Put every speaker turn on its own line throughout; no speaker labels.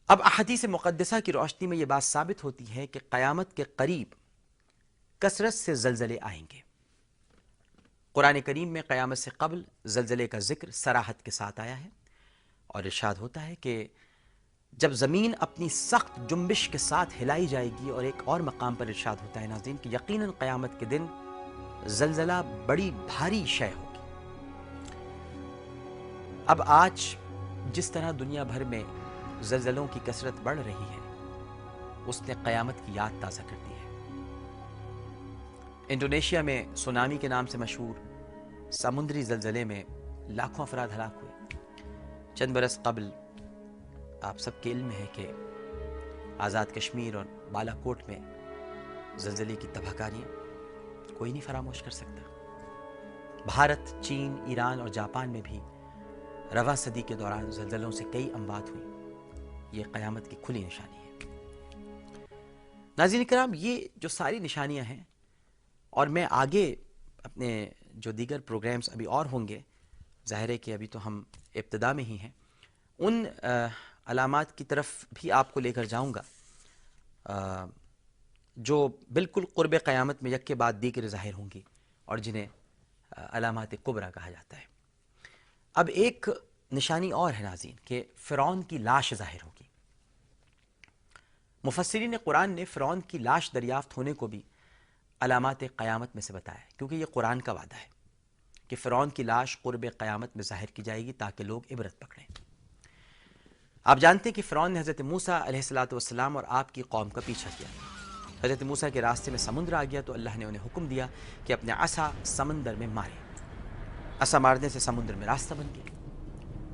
اب احادیث مقدسہ کی روشنی میں یہ بات ثابت ہوتی ہے کہ قیامت کے قریب کثرت سے زلزلے آئیں گے۔ قرآن کریم میں قیامت سے قبل زلزلے کا ذکر صراحت کے ساتھ آیا ہے، اور ارشاد ہوتا ہے کہ جب زمین اپنی سخت جنبش کے ساتھ ہلائی جائے گی، اور ایک اور مقام پر ارشاد ہوتا ہے ناظرین کہ یقیناً قیامت کے دن زلزلہ بڑی بھاری شے ہوگی۔ اب آج جس طرح دنیا بھر میں زلزلوں کی کثرت بڑھ رہی ہے، اس نے قیامت کی یاد تازہ کر دی ہے۔ انڈونیشیا میں سونامی کے نام سے مشہور سمندری زلزلے میں لاکھوں افراد ہلاک ہوئے۔ چند برس قبل آپ سب کے علم میں ہے کہ آزاد کشمیر اور بالا کوٹ میں زلزلے کی تباہ کاریاں کوئی نہیں فراموش کر سکتا۔ بھارت، چین، ایران اور جاپان میں بھی رواں صدی کے دوران زلزلوں سے کئی اموات ہوئی۔ یہ قیامت کی کھلی نشانی ہے۔ ناظرین کرام، یہ جو ساری نشانیاں ہیں، اور میں آگے اپنے جو دیگر پروگرامز ابھی اور ہوں گے، ظاہر ہے کہ ابھی تو ہم ابتدا میں ہی ہیں، ان علامات کی طرف بھی آپ کو لے کر جاؤں گا جو بالکل قرب قیامت میں یک کے بعد دیگر ظاہر ہوں گی، اور جنہیں علامات کبریٰ کہا جاتا ہے۔ اب ایک نشانی اور ہے ناظرین کہ فرعون کی لاش ظاہر ہوگی۔ مفسرین قرآن نے فرعون کی لاش دریافت ہونے کو بھی علامات قیامت میں سے بتایا ہے، کیونکہ یہ قرآن کا وعدہ ہے کہ فرعون کی لاش قرب قیامت میں ظاہر کی جائے گی تاکہ لوگ عبرت پکڑیں۔ آپ جانتے ہیں کہ فرعون نے حضرت موسیٰ علیہ السلام اور آپ کی قوم کا پیچھا کیا۔ حضرت موسیٰ کے راستے میں سمندر آ گیا تو اللہ نے انہیں حکم دیا کہ اپنے عصا سمندر میں ماریں۔ عصا مارنے سے سمندر میں راستہ بن گیا،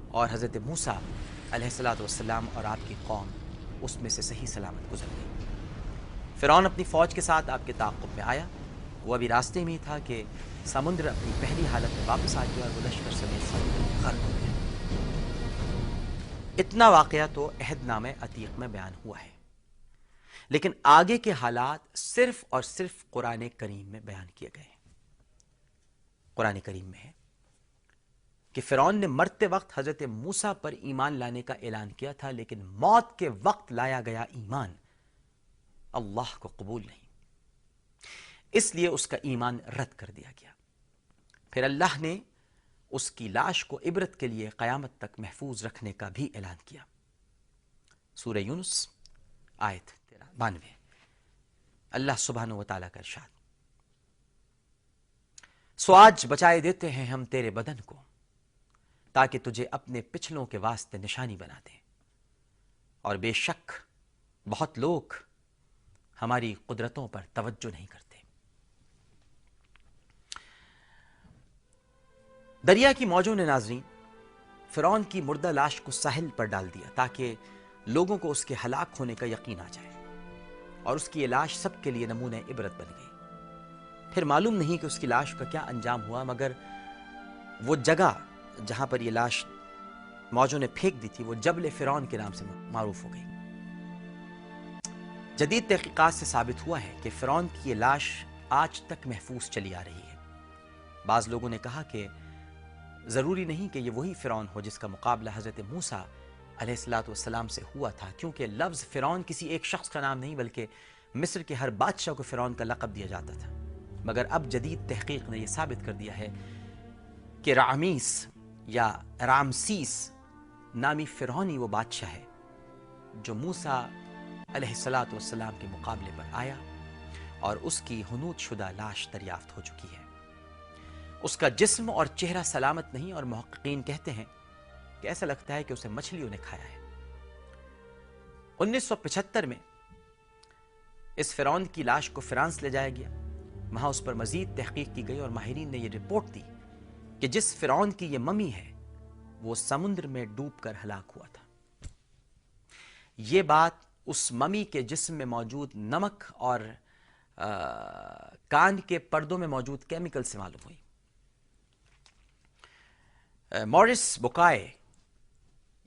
اور حضرت موسیٰ علیہ السلام اور آپ کی قوم اس میں سے صحیح سلامت گزر گئی۔ فرعون اپنی فوج کے ساتھ آپ کے تعاقب میں آیا۔ وہ ابھی راستے میں ہی تھا کہ سمندر اپنی پہلی حالت میں واپس آ گیا، اور وہ لشکر سمیت سمندر میں غرق ہو گیا۔ اتنا واقعہ تو عہد نامہ عتیق میں بیان ہوا ہے، لیکن آگے کے حالات صرف اور صرف قرآن کریم میں بیان کیے گئے ہیں۔ قرآن کریم میں ہے کہ فرعون نے مرتے وقت حضرت موسیٰ پر ایمان لانے کا اعلان کیا تھا، لیکن موت کے وقت لایا گیا ایمان اللہ کو قبول نہیں، اس لیے اس کا ایمان رد کر دیا گیا۔ پھر اللہ نے اس کی لاش کو عبرت کے لیے قیامت تک محفوظ رکھنے کا بھی اعلان کیا۔ سورہ یونس آیت 92۔ اللہ سبحانہ و تعالیٰ کا ارشاد، سو آج بچائے دیتے ہیں ہم تیرے بدن کو تاکہ تجھے اپنے پچھلوں کے واسطے نشانی بنا دیں، اور بے شک بہت لوگ ہماری قدرتوں پر توجہ نہیں کرتے۔ دریا کی موجوں نے ناظرین فرعون کی مردہ لاش کو ساحل پر ڈال دیا تاکہ لوگوں کو اس کے ہلاک ہونے کا یقین آ جائے، اور اس کی یہ لاش سب کے لیے نمونہ عبرت بن گئی۔ پھر معلوم نہیں کہ اس کی لاش کا کیا انجام ہوا، مگر وہ جگہ جہاں پر یہ لاش موجوں نے پھینک دی تھی وہ جبل فرعون کے نام سے معروف ہو گئی۔ جدید تحقیقات سے ثابت ہوا ہے کہ فرعون کی یہ لاش آج تک محفوظ چلی آ رہی ہے۔ بعض لوگوں نے کہا کہ ضروری نہیں کہ یہ وہی فرعون ہو جس کا مقابلہ حضرت موسیٰ علیہ السلام سے ہوا تھا، کیونکہ لفظ فرعون کسی ایک شخص کا نام نہیں بلکہ مصر کے ہر بادشاہ کو فرعون کا لقب دیا جاتا تھا۔ مگر اب جدید تحقیق نے یہ ثابت کر دیا ہے کہ رعمیس یا رامسیس نامی فرعونی وہ بادشاہ ہے جو موسیٰ علیہ السلام کے مقابلے پر آیا، اور اس کی حنوط شدہ لاش دریافت ہو چکی ہے۔ اس کا جسم اور چہرہ سلامت نہیں، اور محققین کہتے ہیں کہ ایسا لگتا ہے کہ اسے مچھلیوں نے کھایا ہے۔ 1975 میں اس فرعون کی لاش کو فرانس لے جایا گیا، وہاں اس پر مزید تحقیق کی گئی، اور ماہرین نے یہ رپورٹ دی کہ جس فرعون کی یہ ممی ہے وہ سمندر میں ڈوب کر ہلاک ہوا تھا۔ یہ بات اس ممی کے جسم میں موجود نمک اور کان کے پردوں میں موجود کیمیکل سے معلوم ہوئی۔ مورس بکائے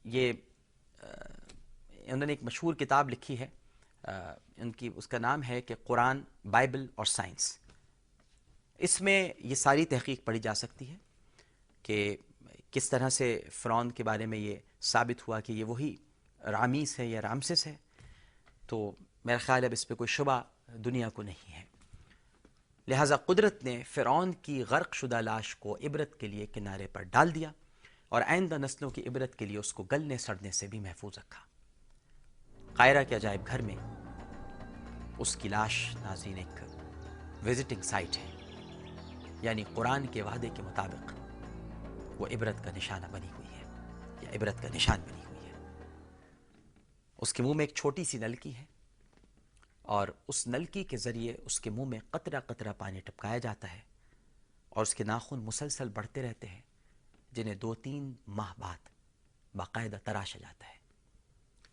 یہ انہوں نے ایک مشہور کتاب لکھی ہے، اس کا نام ہے کہ قرآن، بائبل اور سائنس۔ اس میں یہ ساری تحقیق پڑھی جا سکتی ہے کہ کس طرح سے فرعون کے بارے میں یہ ثابت ہوا کہ یہ وہی رامیس ہے یا رامسس ہے، تو میرا خیال اب اس پہ کوئی شبہ دنیا کو نہیں ہے۔ لہٰذا قدرت نے فرعون کی غرق شدہ لاش کو عبرت کے لیے کنارے پر ڈال دیا اور آئندہ نسلوں کی عبرت کے لیے اس کو گلنے سڑنے سے بھی محفوظ رکھا۔ قاہرہ کے عجائب گھر میں اس کی لاش ناظرین ایک وزٹنگ سائٹ ہے، یعنی قرآن کے وعدے کے مطابق وہ عبرت کا نشانہ بنی ہوئی ہے یا عبرت کا نشان بنی ہوئی ہے۔ اس کے منہ میں ایک چھوٹی سی نلکی ہے اور اس نلکی کے ذریعے اس کے منہ میں قطرہ قطرہ پانی ٹپکایا جاتا ہے اور اس کے ناخن مسلسل بڑھتے رہتے ہیں، جنہیں 2-3 ماہ بعد باقاعدہ تراشا جاتا ہے۔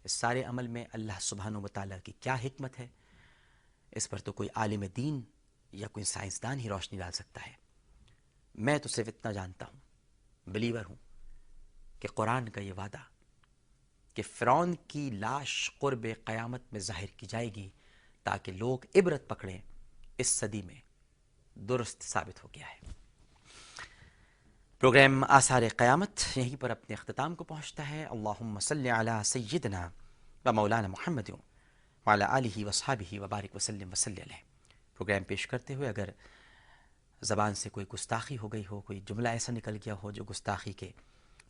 اس سارے عمل میں اللہ سبحانہ و تعالیٰ کی کیا حکمت ہے، اس پر تو کوئی عالم دین یا کوئی سائنسدان ہی روشنی ڈال سکتا ہے۔ میں تو صرف اتنا جانتا ہوں، بلیور ہوں، کہ قرآن کا یہ وعدہ کہ فرعون کی لاش قرب قیامت میں ظاہر کی جائے گی تاکہ لوگ عبرت پکڑیں، اس صدی میں درست ثابت ہو گیا ہے۔ پروگرام آثار قیامت یہیں پر اپنے اختتام کو پہنچتا ہے۔ اللہم صلی علی سیدنا و مولانا محمد وعلی آلہ وصحابہ وبارک وسلم وصلی علیہ۔ پروگرام پیش کرتے ہوئے اگر زبان سے کوئی گستاخی ہو گئی ہو، کوئی جملہ ایسا نکل گیا ہو جو گستاخی کے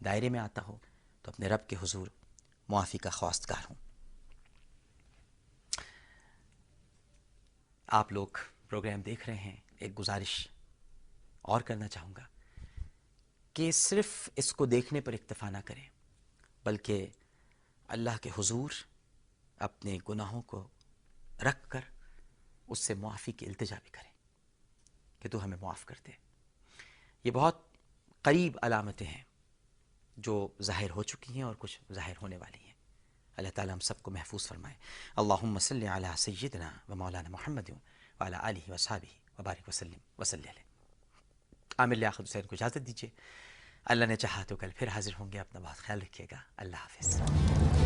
دائرے میں آتا ہو، تو اپنے رب کے حضور معافی کا خواستگار ہوں۔ آپ لوگ پروگرام دیکھ رہے ہیں، ایک گزارش اور کرنا چاہوں گا کہ صرف اس کو دیکھنے پر اکتفا نہ کریں، بلکہ اللہ کے حضور اپنے گناہوں کو رکھ کر اس سے معافی کی التجا بھی کریں کہ تو ہمیں معاف کر دے۔ یہ بہت قریب علامتیں ہیں جو ظاہر ہو چکی ہیں اور کچھ ظاہر ہونے والی ہیں۔ اللہ تعالیٰ ہم سب کو محفوظ فرمائے۔ اللہم صلی علی سیدنا و مولانا محمد وعلی آلہ وصحابہ وبارک وسلم وصلی علیہ۔ عامر لیاقت حسین کو اجازت دیجیے، اللہ نے چاہا تو کل پھر حاضر ہوں گے۔ اپنا بہت خیال رکھیے گا۔ اللہ حافظ۔